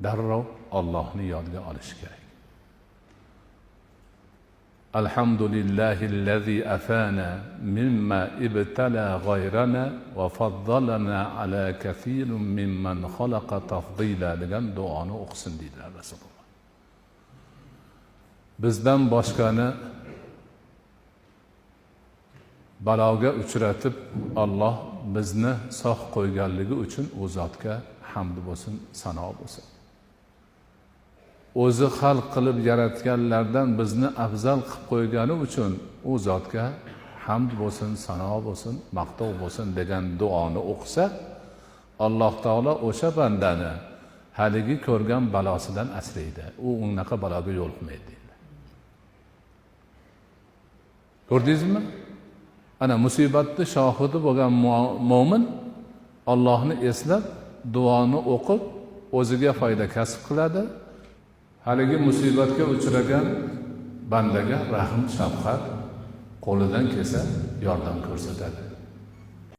darrov Allohni yodga olish kerak. Alhamdulillahillazi afana mimma ibtala ghayrana va faddalana ala kathirun mimman khalaqa tafdila degan duoni o'qisin deydilar Rasululloh. Bizdan boshqani baloga uchratib Alloh bizni sog' qo'yganligi uchun u zotga hamd bo'lsin, sano bo'lsin. O'zi xalq qilib yaratganlardan bizni afzal qilib qo'ygani uchun u zotga hamd bo'lsin, sano bo'lsin, maqtov bo'lsin degan duoni o'qisa, Alloh taolo o'sha bandani haligi ko'rgan balosidan asraydi. U unaqa baloga yo'liqmaydi. Ko'rdingizmi? Ana musibatni shohidi bo'lgan mo'min Allohni eslab, duoni o'qib, o'ziga foyda kasb qiladi. Haligi musibatga uchragan bandaga rahm, shafqat qo'lidan kelsa yordam ko'rsatadi.